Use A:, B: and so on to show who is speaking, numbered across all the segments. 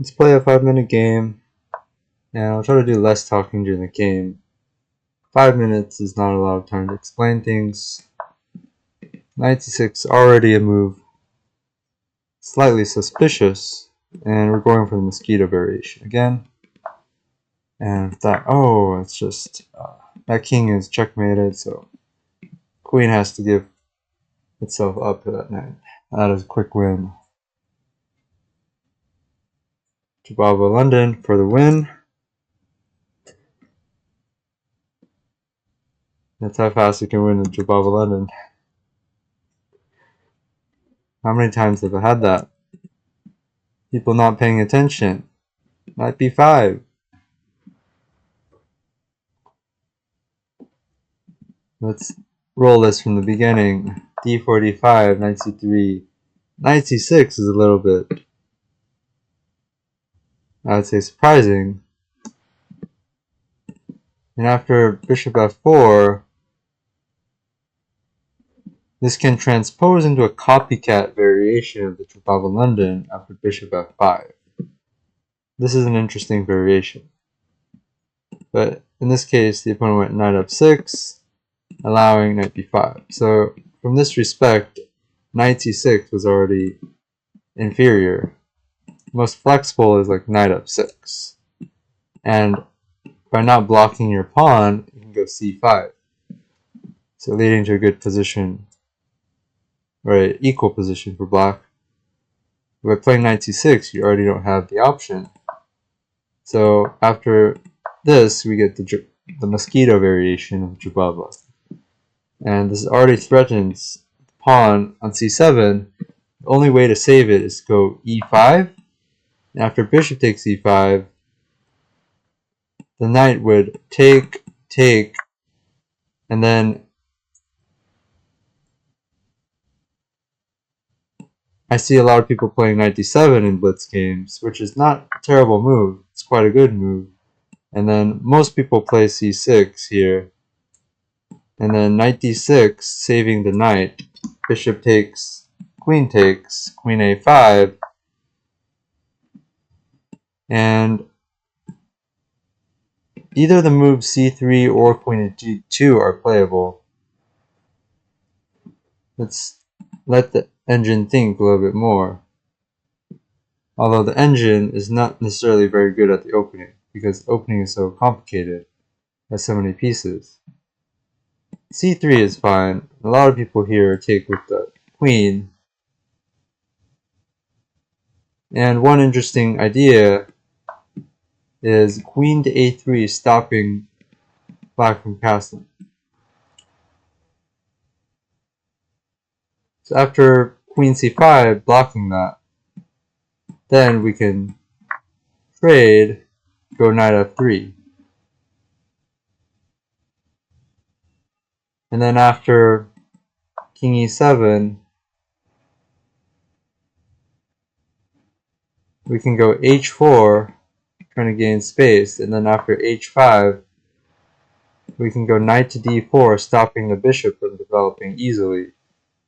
A: let's play a 5-minute game, and I'll try to do less talking during the game. 5 minutes is not a lot of time to explain things. Knight c6, already a move slightly suspicious, and we're going for the Mosquito variation again. And that, oh, it's just, that king is checkmated, so queen has to give itself up to that knight. That is a quick win. Jobava London for the win. That's how fast you can win in Jobava London. How many times have I had that? People not paying attention. Knight b5. Let's roll this from the beginning. d4, d5, knight c3. Knight c6 is a little bit, I would say, surprising. And after bishop f4, this can transpose into a copycat variation of the Jobava London after bishop f5. This is an interesting variation. But in this case, the opponent went knight f6, allowing knight b5. So from this respect, knight c6 was already inferior. Most flexible is like knight f6. And by not blocking your pawn, you can go c5. So leading to a good position, or an equal position for black. By playing knight c6, you already don't have the option. So after this, we get the Mosquito variation of Jobava. And this already threatens the pawn on c7. The only way to save it is to go e5. And after bishop takes e5, the knight would take, and then I see a lot of people playing knight d7 in blitz games, which is not a terrible move. It's quite a good move. And then most people play c6 here. And then knight d6, saving the knight. Bishop takes, queen a5. And either the moves c3 or queen to g2 are playable. Let's let the engine think a little bit more. Although the engine is not necessarily very good at the opening, because opening is so complicated, has so many pieces. c3 is fine. A lot of people here take with the queen. And one interesting idea is queen to a3, stopping black from castling. So after queen c5, blocking that, then we can trade, go knight f3. And then after king e7, we can go h4, trying to gain space. And then after h5, we can go knight to d4, stopping the bishop from developing easily,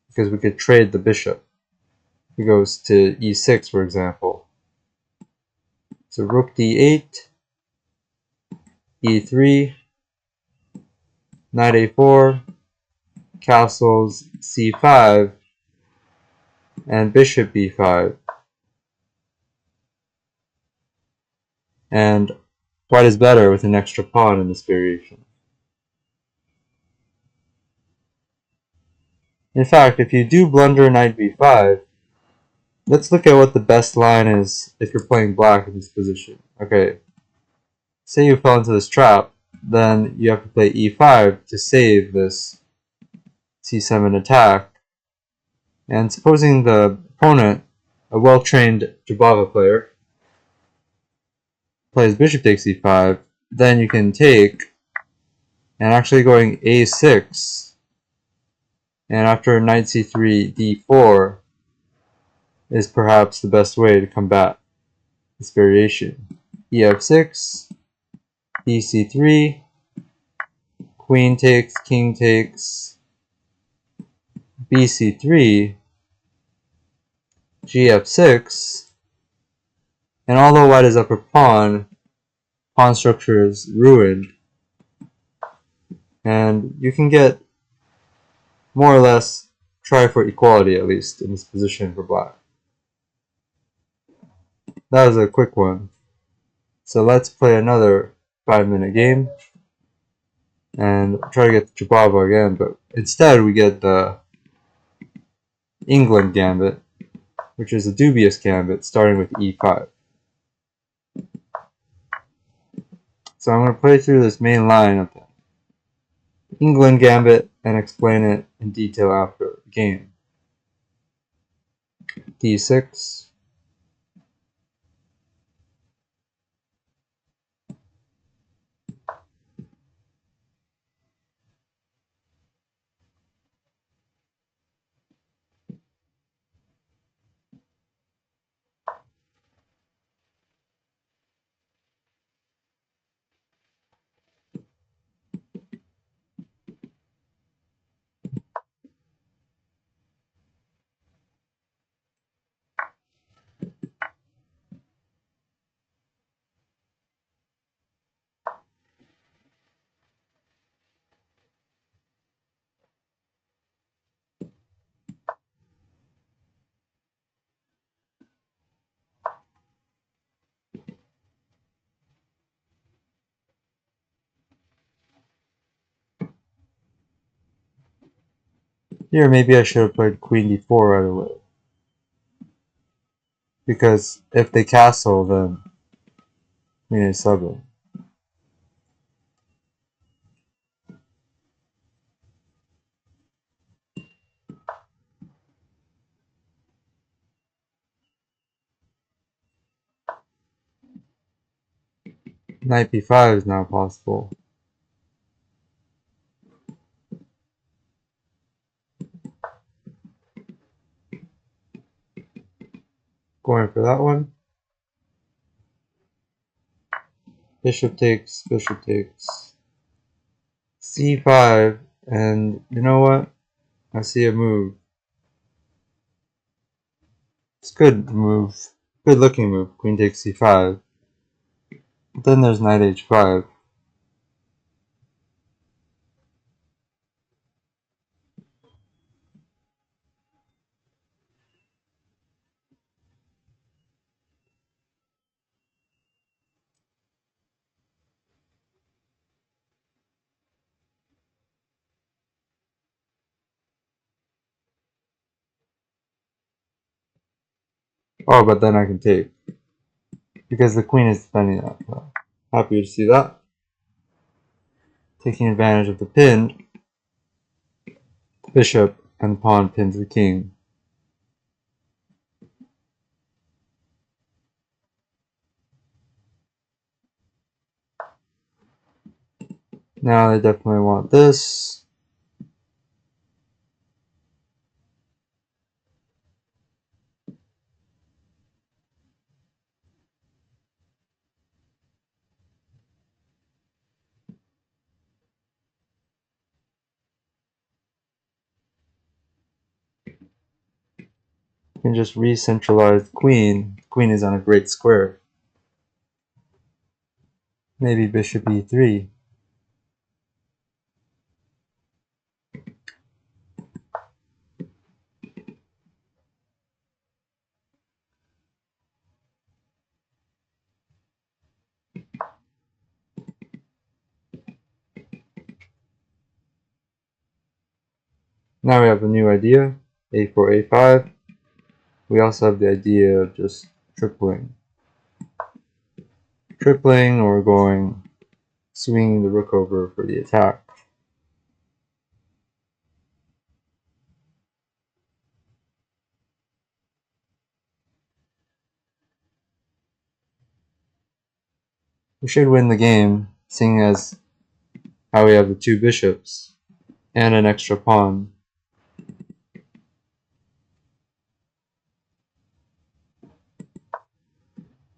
A: because we could trade the bishop. If it goes to e6, for example. So rook d8, e3, knight a4, castles c5, and bishop b5. And white is better with an extra pawn in this variation. In fact, if you do blunder knight b5, let's look at what the best line is if you're playing black in this position. Okay, say you fell into this trap, then you have to play e5 to save this c7 attack. And supposing the opponent, a well-trained Jobava player, plays bishop takes e5, then you can take, and actually going a6, and after knight c3, d4 is perhaps the best way to combat this variation. ef6, bc3, queen takes, king takes, bc3, gf6, And although white is up a pawn structure is ruined, and you can get more or less try for equality, at least in this position for black. That was a quick one. So let's play another 5-minute game and try to get the Jobava again, but instead we get the Englund gambit, which is a dubious gambit starting with e5. So I'm going to play through this main line of the Englund gambit and explain it in detail after the game. d6, Here maybe I should have played queen d4 right away, because if they castle then queen a7. Knight b5 is now possible. Going for that one. Bishop takes, c5, and you know what? I see a move. It's good move. Good looking move. Queen takes c5. But then there's knight h5. Oh, but then I can take. Because the queen is defending that. Happy to see that. Taking advantage of the pin. The bishop and the pawn pins the king. Now they definitely want this. You can just re-centralize the queen. The queen is on a great square. Maybe bishop e3. Now we have a new idea. a4, a5. We also have the idea of just tripling. Tripling or going, swinging the rook over for the attack. We should win the game, seeing as how we have the two bishops and an extra pawn.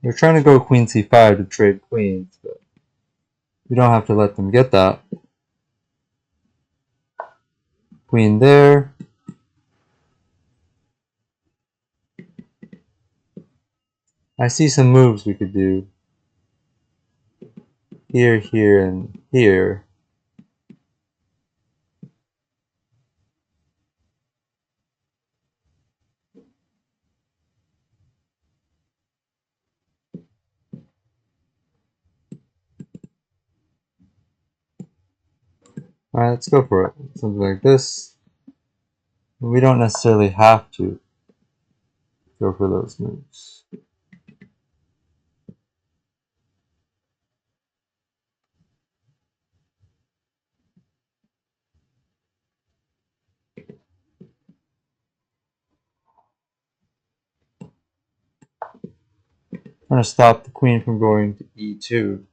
A: We're trying to go queen c5 to trade queens, but we don't have to let them get that. Queen there. I see some moves we could do here, here, and here. Alright, let's go for it. Something like this. We don't necessarily have to go for those moves. I'm going to stop the queen from going to e2.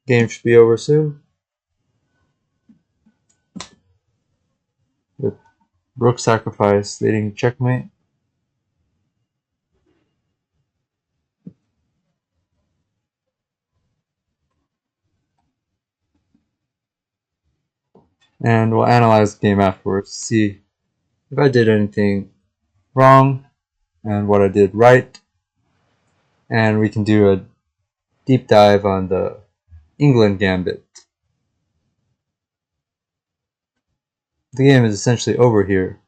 A: Game should be over soon. With rook sacrifice leading checkmate. And we'll analyze the game afterwards, see if I did anything wrong and what I did right. And we can do a deep dive on the Englund gambit. The game is essentially over here.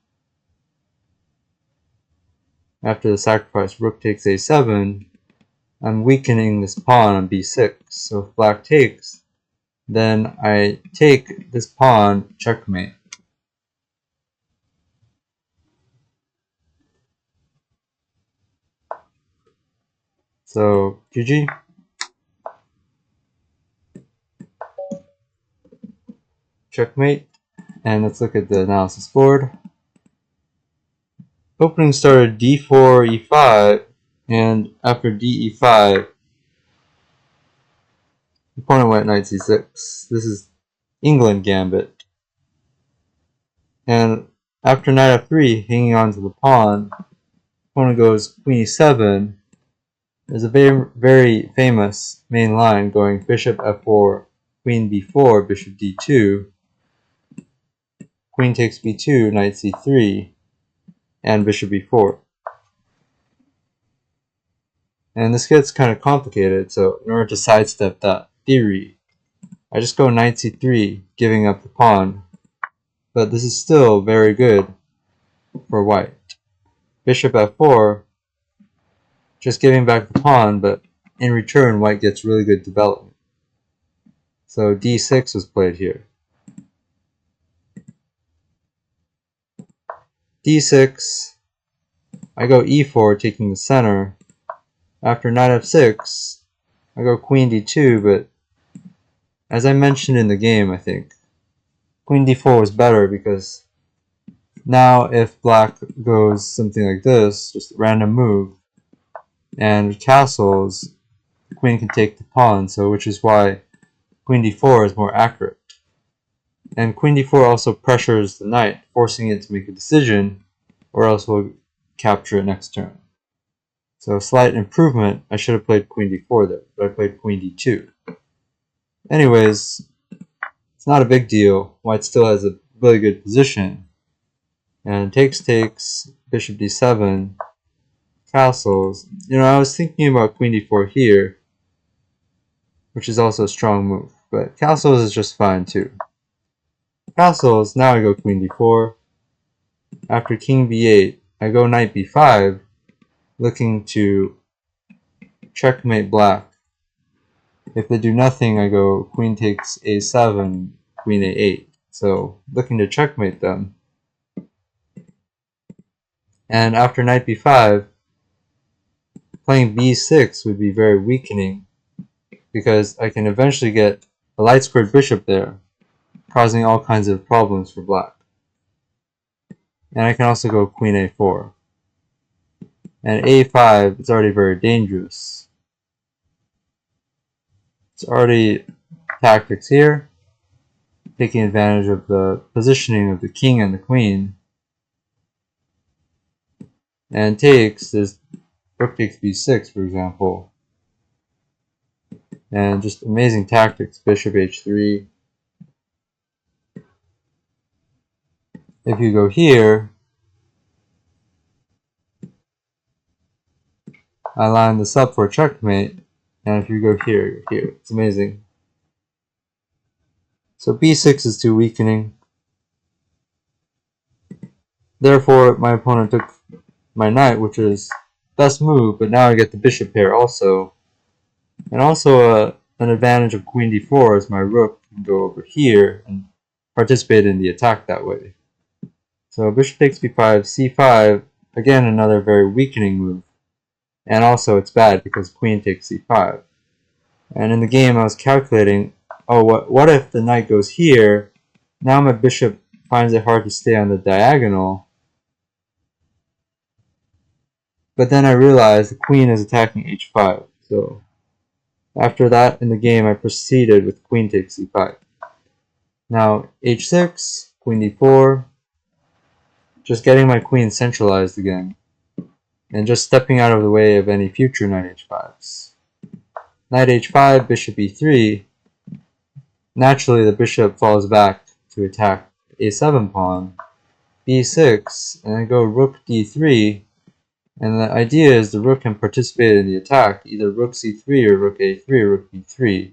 A: After the sacrifice, rook takes a7, I'm weakening this pawn on b6. So if black takes, then I take this pawn, checkmate. So GG. Checkmate. And let's look at the analysis board. Opening started d4, e5, and after d e5, the opponent went knight c6. This is Englund gambit. And after knight f3, hanging on to the pawn, opponent goes queen e7. There's a very famous main line going bishop f4, queen b4, bishop d2, queen takes b2, knight c3, and bishop b4. And this gets kind of complicated, so in order to sidestep that theory, I just go knight c3, giving up the pawn, but this is still very good for white. Bishop f4, just giving back the pawn, but in return white gets really good development. So d6 was played here. d6, I go e4, taking the center. After knight f6, I go queen d2, but as I mentioned in the game, I think, queen d4 was better because now if black goes something like this, just a random move, and castles, the queen can take the pawn, so which is why queen d4 is more accurate. And queen d4 also pressures the knight, forcing it to make a decision, or else we'll capture it next turn. So slight improvement, I should have played queen d4 there, but I played queen d2. Anyways, it's not a big deal. White still has a really good position. And takes, bishop d7, castles. I was thinking about queen d4 here, which is also a strong move, but castles is just fine too. Castles, now I go queen d4. After king b8, I go knight b5, looking to checkmate black. If they do nothing, I go queen takes a7, queen a8. So looking to checkmate them. And after knight b5, playing b6 would be very weakening because I can eventually get a light squared bishop there, causing all kinds of problems for black. And I can also go queen a4. And a5 is already very dangerous. It's already tactics here, taking advantage of the positioning of the king and the queen. And takes is rook takes b6, for example. And just amazing tactics, bishop h3. If you go here, I line this up for a checkmate, and if you go here, you're here. It's amazing. So b6 is too weakening. Therefore, my opponent took my knight, which is best move, but now I get the bishop pair also. And also an advantage of queen d4 is my rook can go over here and participate in the attack that way. So bishop takes b5, c5, again another very weakening move. And also it's bad because queen takes c5. And in the game I was calculating, oh, what if the knight goes here? Now my bishop finds it hard to stay on the diagonal. But then I realized the queen is attacking h5. So after that in the game I proceeded with queen takes c5. Now h6, queen d4, just getting my queen centralized again, and just stepping out of the way of any future knight h5s. Knight h5, bishop e3. Naturally, the bishop falls back to attack a7 pawn. b6, and then go rook d3. And the idea is the rook can participate in the attack, either rook c3 or rook a3 or rook b3.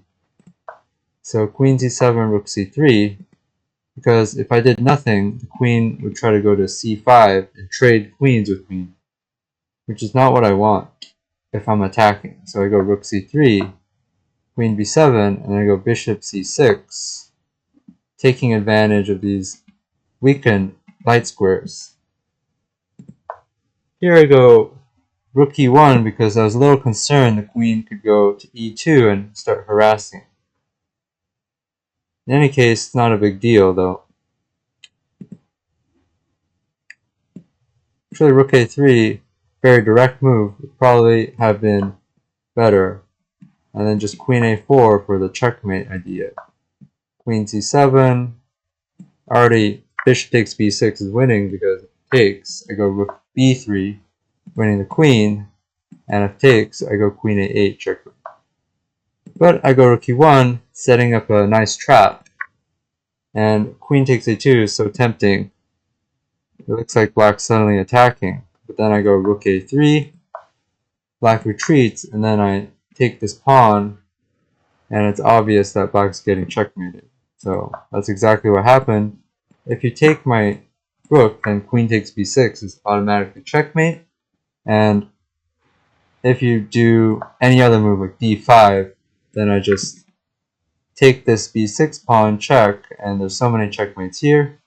A: So queen c7, rook c3. Because if I did nothing, the queen would try to go to c5 and trade queens with me, which is not what I want if I'm attacking. So I go rook c3, queen b7, and I go bishop c6, taking advantage of these weakened light squares. Here I go rook e1 because I was a little concerned the queen could go to e2 and start harassing. In any case, it's not a big deal though. Actually, rook a3, very direct move, would probably have been better. And then just queen a4 for the checkmate idea. Queen c7, already bishop takes b6 is winning because if it takes, I go rook b3, winning the queen, and if takes, I go queen a8 checkmate. But I go rook e1, setting up a nice trap, and queen takes a2 is so tempting. It looks like black's suddenly attacking, but then I go rook a3, black retreats, and then I take this pawn, and it's obvious that black's getting checkmated. So that's exactly what happened. If you take my rook, then queen takes b6 is automatically checkmate, and if you do any other move like d5, then I just take this b6 pawn check, and there's so many checkmates here.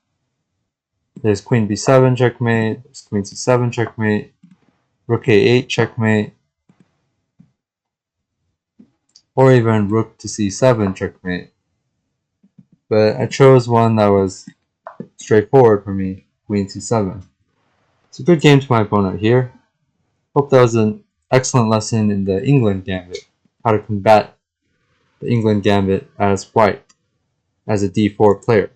A: There's queen b7 checkmate, there's queen c7 checkmate, rook a8 checkmate, or even rook to c7 checkmate. But I chose one that was straightforward for me, queen c7. It's a good game to my opponent here. Hope that was an excellent lesson in the Englund gambit, how to combat the Englund gambit as white, as a d4 player.